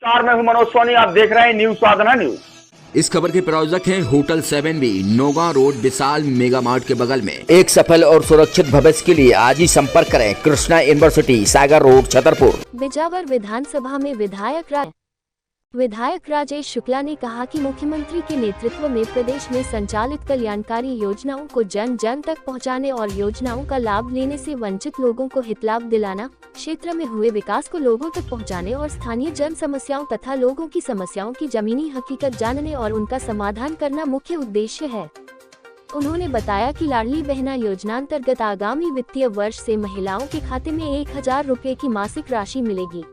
नमस्कार, मैं हूं मनोज सोनी। आप देख रहे हैं न्यूज साधना न्यूज। इस खबर के प्रायोजक हैं hotel 7B, नोगा road, Vishal mega mart के बगल में। एक सफल और सुरक्षित भविष्य के लिए आज ही संपर्क करें। कृष्णा यूनिवर्सिटी, सागर रोड, छतरपुर। बिजावर विधानसभा में विधायक राजेश शुक्ला ने कहा कि मुख्यमंत्री के नेतृत्व में प्रदेश में संचालित कल्याणकारी योजनाओं को जन जन तक पहुंचाने और योजनाओं का लाभ लेने से वंचित लोगों को हितलाभ दिलाना, क्षेत्र में हुए विकास को लोगों तक पहुंचाने और स्थानीय जन समस्याओं तथा लोगों की समस्याओं की जमीनी हकीकत जानने और उनका समाधान करना मुख्य उद्देश्य है। उन्होंने बताया कि लाडली बहना योजना अंतर्गत आगामी वित्तीय वर्ष से महिलाओं के खाते में 1000 रुपए की मासिक राशि मिलेगी।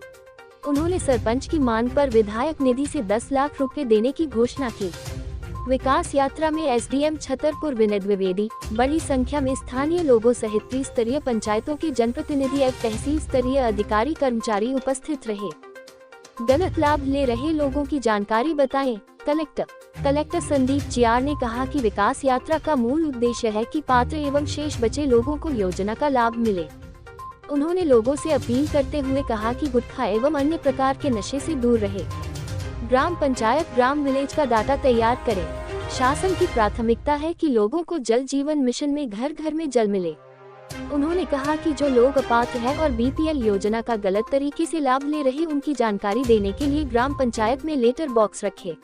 उन्होंने सरपंच की मांग पर विधायक निधि से 10 लाख रुपए देने की घोषणा की। विकास यात्रा में एसडीएम छतरपुर विनय द्विवेदी, बड़ी संख्या में स्थानीय लोगों सहित त्रिस्तरीय पंचायतों के जनप्रतिनिधि एवं तहसील स्तरीय अधिकारी कर्मचारी उपस्थित रहे। गलत लाभ ले रहे लोगों की जानकारी बताएं। कलेक्टर संदीप चियार ने कहा कि विकास यात्रा का मूल उद्देश्य है कि पात्र एवं शेष बचे लोगों को योजना का लाभ मिले। उन्होंने लोगों से अपील करते हुए कहा कि गुटखा एवं अन्य प्रकार के नशे से दूर रहे। ग्राम पंचायत ग्राम विलेज का डाटा तैयार करें। शासन की प्राथमिकता है कि लोगों को जल जीवन मिशन में घर घर में जल मिले। उन्होंने कहा कि जो लोग अपात्र हैं और बीपीएल योजना का गलत तरीके से लाभ ले रहे उनकी जानकारी देने के लिए ग्राम पंचायत में लेटर बॉक्स रखे।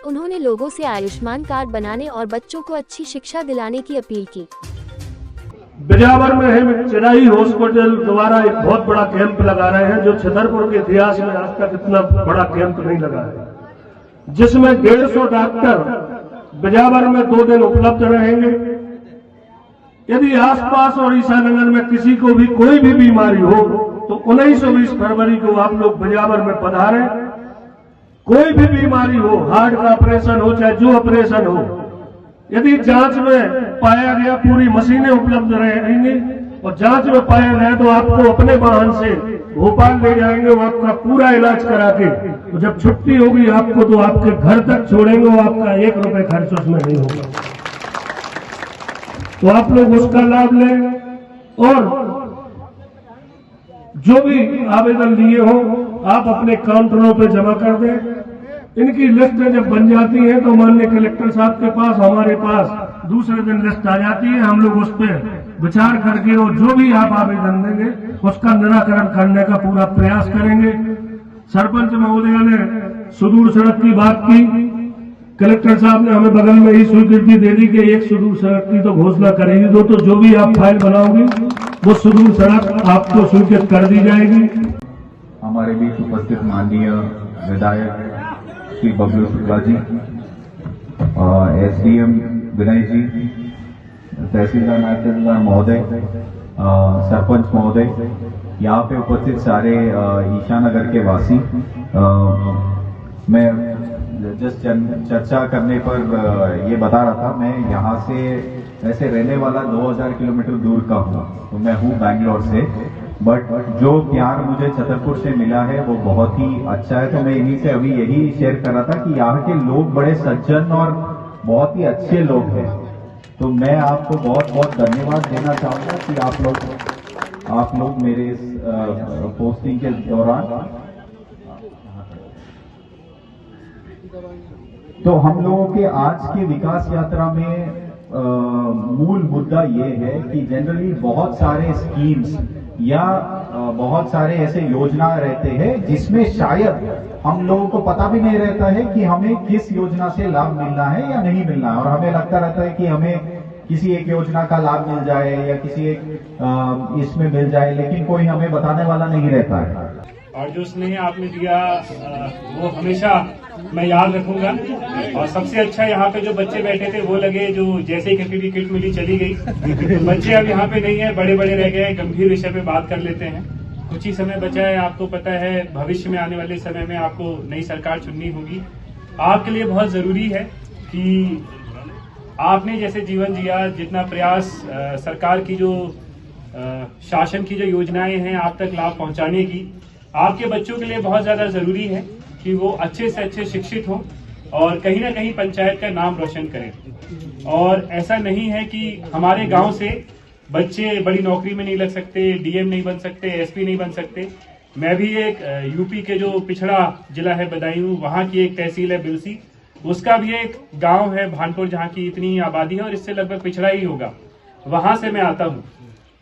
उन्होंने लोगों से आयुष्मान कार्ड बनाने और बच्चों को अच्छी शिक्षा दिलाने की अपील की। बिजावर में हम चेन्नई हॉस्पिटल द्वारा एक बहुत बड़ा कैंप लगा रहे हैं, जो छतरपुर के इतिहास में आज तक इतना बड़ा कैंप नहीं लगा है, जिसमें 150 डॉक्टर बिजावर में 2 दिन उपलब्ध रहेंगे। यदि आसपास और ईसानगर में किसी को भी कोई भी बीमारी हो तो 19 और 20 फरवरी को आप लोग बिजावर में पधारें। कोई भी बीमारी हो, हार्ट का ऑपरेशन हो चाहे जो ऑपरेशन हो, यदि जांच में पाया गया, पूरी मशीनें उपलब्ध रहेंगी और जांच में पाया गया तो आपको अपने वाहन से भोपाल ले जाएंगे। वो आपका पूरा इलाज करा के तो जब छुट्टी होगी आपको तो आपके घर तक छोड़ेंगे। वो आपका 1 रुपए खर्च उसमें नहीं होगा। तो आप लोग उसका लाभ लें और जो भी आवेदन लिए हो आप अपने काउंटरों पे जमा कर दें। इनकी लिस्टें जब बन जाती हैं तो माननीय कलेक्टर साहब के पास, हमारे पास दूसरे दिन लिस्ट आ जाती है। हम लोग उस पर विचार करके और जो भी आप आवेदन देंगे उसका निराकरण करने का पूरा प्रयास करेंगे। सरपंच महोदय ने सुदूर सड़क की बात की। कलेक्टर साहब ने हमें बगल में ही स्वीकृति दे दी कि एक सुदूर सड़क की तो घोषणा करेगी दो, तो जो भी आप फाइल बनाओगे वो सुदूर सड़क आपको स्वीकृत कर दी जाएगी। हमारे बीच उपस्थित माननीय विधायक श्री बबलू शुक्ला जी, एसडीएम विनय जी, तहसीलदार नायब तहसीलदार महोदय, सरपंच महोदय, यहाँ पे उपस्थित सारे ईशानगर के वासी, मैं जस्ट चर्चा करने पर ये बता रहा था, मैं यहाँ से वैसे रहने वाला 2000 किलोमीटर दूर का हूँ, तो मैं हूँ बैंगलोर से, बट जो प्यार मुझे छतरपुर से मिला है वो बहुत ही अच्छा है। तो मैं इन्हीं से अभी यही शेयर कर रहा था कि यहाँ के लोग बड़े सज्जन और बहुत ही अच्छे लोग हैं। तो मैं आपको बहुत बहुत धन्यवाद देना चाहूंगा कि आप लोग मेरे इस पोस्टिंग के दौरान, तो हम लोगों के आज की विकास यात्रा में मूल मुद्दा ये है कि जनरली बहुत सारे स्कीम्स या बहुत सारे ऐसे योजना रहते हैं जिसमें शायद हम लोगों को पता भी नहीं रहता है कि हमें किस योजना से लाभ मिलना है या नहीं मिलना है, और हमें लगता रहता है कि हमें किसी एक योजना का लाभ मिल जाए या किसी एक इसमें मिल जाए, लेकिन कोई हमें बताने वाला नहीं रहता है। और जो स्नेह आपने दिया वो हमेशा मैं याद रखूंगा। और सबसे अच्छा यहाँ पे जो बच्चे बैठे थे वो लगे, जो जैसे ही किसी भी किट मिली चली गई। बच्चे अब यहाँ पे नहीं है, बड़े बड़े रह गए। गंभीर विषय पे बात कर लेते हैं। कुछ ही समय बचा है। आपको पता है भविष्य में आने वाले समय में आपको नई सरकार चुननी होगी। आपके लिए बहुत जरूरी है कि आपने जैसे जीवन जिया, जितना प्रयास सरकार की जो शासन की जो योजनाएं हैं आप तक लाभ पहुंचाने की, आपके बच्चों के लिए बहुत ज्यादा जरूरी है कि वो अच्छे से अच्छे शिक्षित हों और कहीं ना कहीं पंचायत का नाम रोशन करें। और ऐसा नहीं है कि हमारे गांव से बच्चे बड़ी नौकरी में नहीं लग सकते, डीएम नहीं बन सकते, एसपी नहीं बन सकते। मैं भी एक यूपी के जो पिछड़ा जिला है बदायूं, वहां की एक तहसील है बिलसी, उसका भी एक गांव है भानपुर, जहां की इतनी आबादी है और इससे लगभग पिछड़ा ही होगा। वहां से मैं आता हूँ।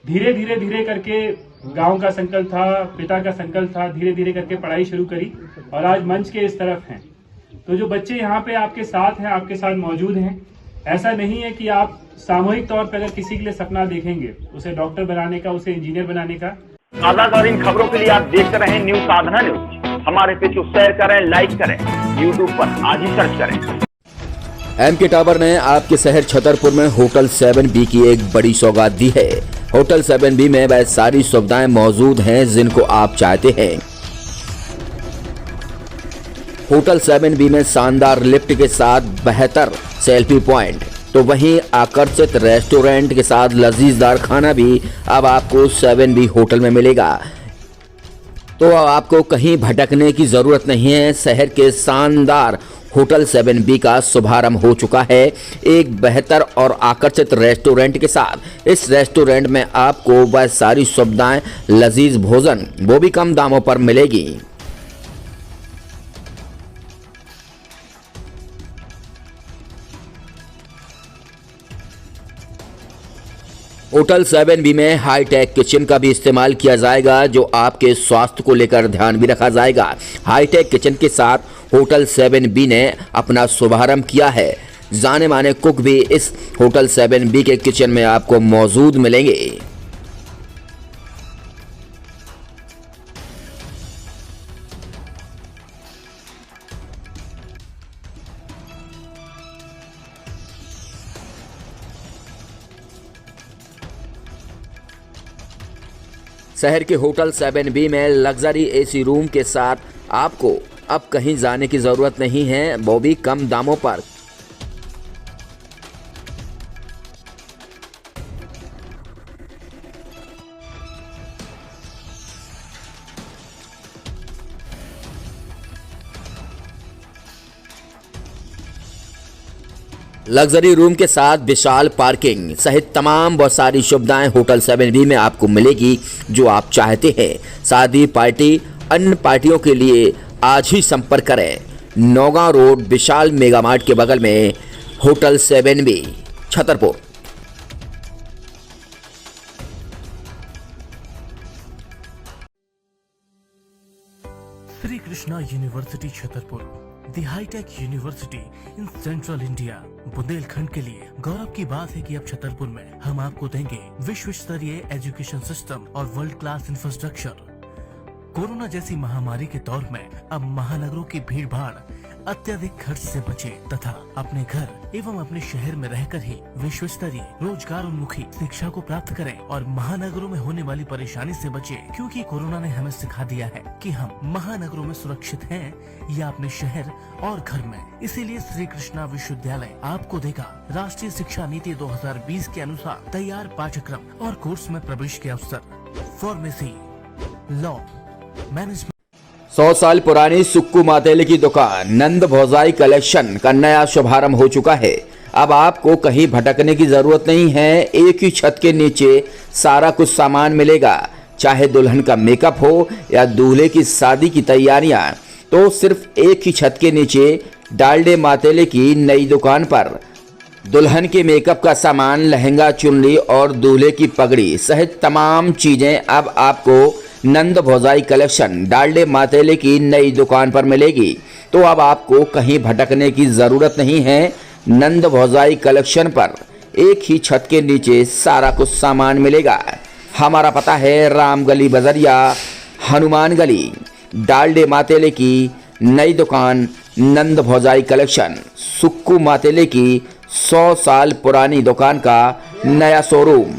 धीरे धीरे करके गांव का संकल्प था, पिता का संकल्प था, धीरे धीरे करके पढ़ाई शुरू करी और आज मंच के इस तरफ हैं। तो जो बच्चे यहाँ पे आपके साथ हैं, आपके साथ मौजूद हैं, ऐसा नहीं है कि आप सामूहिक तौर पर अगर किसी के लिए सपना देखेंगे, उसे डॉक्टर बनाने का, उसे इंजीनियर बनाने का। ताज़ा खबरों के लिए आप देखते रहें न्यूज साधना न्यूज। हमारे पेज को शेयर करें, लाइक करें, यूट्यूब पर आज ही सर्च करें। एमके टावर ने आपके शहर छतरपुर में होटल 7B की एक बड़ी सौगात दी है। होटल 7B में वह सारी सुविधाएं मौजूद हैं जिनको आप चाहते हैं। होटल 7B में शानदार लिफ्ट के साथ बेहतर सेल्फी पॉइंट, तो वहीं आकर्षित रेस्टोरेंट के साथ लजीजदार खाना भी अब आपको 7B होटल में मिलेगा। तो अब आपको कहीं भटकने की जरूरत नहीं है। शहर के शानदार होटल 7B का शुभारंभ हो चुका है एक बेहतर और आकर्षित रेस्टोरेंट के साथ। इस रेस्टोरेंट में आपको वह सारी सुविधाएं, लजीज भोजन, वो भी कम दामों पर मिलेगी। होटल 7B में हाईटेक किचन का भी इस्तेमाल किया जाएगा, जो आपके स्वास्थ्य को लेकर ध्यान भी रखा जाएगा। हाईटेक किचन के साथ होटल 7B ने अपना शुभारंभ किया है। जाने माने कुक भी इस होटल 7B के किचन में आपको मौजूद मिलेंगे। शहर के होटल 7B में लग्जरी एसी रूम के साथ आपको अब कहीं जाने की जरूरत नहीं है, वो भी कम दामों पर। लग्जरी रूम के साथ विशाल पार्किंग सहित तमाम बहुत सारी सुविधाएं होटल 7B में आपको मिलेगी जो आप चाहते हैं। शादी, पार्टी, अन्य पार्टियों के लिए आज ही संपर्क करें। Naugaon road Vishal mega mart के बगल में hotel 7B Chhatarpur. Shri Krishna university Chhatarpur, the high tech university in central India. Bundelkhand के लिए गौरव की बात है कि अब छतरपुर में हम आपको देंगे विश्व स्तरीय एजुकेशन सिस्टम और वर्ल्ड क्लास इंफ्रास्ट्रक्चर। कोरोना जैसी महामारी के दौर में अब महानगरों की भीड़ भाड़, अत्यधिक खर्च से बचे तथा अपने घर एवं अपने शहर में रहकर ही विश्व स्तरीय रोजगार उन्मुखी शिक्षा को प्राप्त करें और महानगरों में होने वाली परेशानी से बचे, क्योंकि कोरोना ने हमें सिखा दिया है कि हम महानगरों में सुरक्षित हैं या अपने शहर और घर में। इसीलिए श्री कृष्णा विश्वविद्यालय आपको देगा राष्ट्रीय शिक्षा नीति 2020 के अनुसार तैयार पाठ्यक्रम और कोर्स में प्रवेश के अवसर। Pharmacy, law, management. 100 साल पुरानी सुक्कू मातेले की दुकान नंद भौजाई कलेक्शन का नया शुभारंभ हो चुका है। अब आपको कहीं भटकने की जरूरत नहीं है। एक ही छत के नीचे सारा कुछ सामान मिलेगा। चाहे दुल्हन का मेकअप हो या दूल्हे की शादी की तैयारियां, तो सिर्फ एक ही छत के नीचे डालडे मातेले की नई दुकान पर दुल्हन के मेकअप का सामान, लहंगा, चुनरी और दूल्हे की पगड़ी सहित तमाम चीजें अब आपको नंद भौजाई कलेक्शन डालडे मातेले की नई दुकान पर मिलेगी। तो अब आपको कहीं भटकने की जरूरत नहीं है। नंद भौजाई कलेक्शन पर एक ही छत के नीचे सारा कुछ सामान मिलेगा। हमारा पता है राम गली बजरिया, हनुमान गली। डालडे मातेले की नई दुकान नंद भौजाई कलेक्शन, सुक्कू मातेले की 100 साल पुरानी दुकान का नया शोरूम।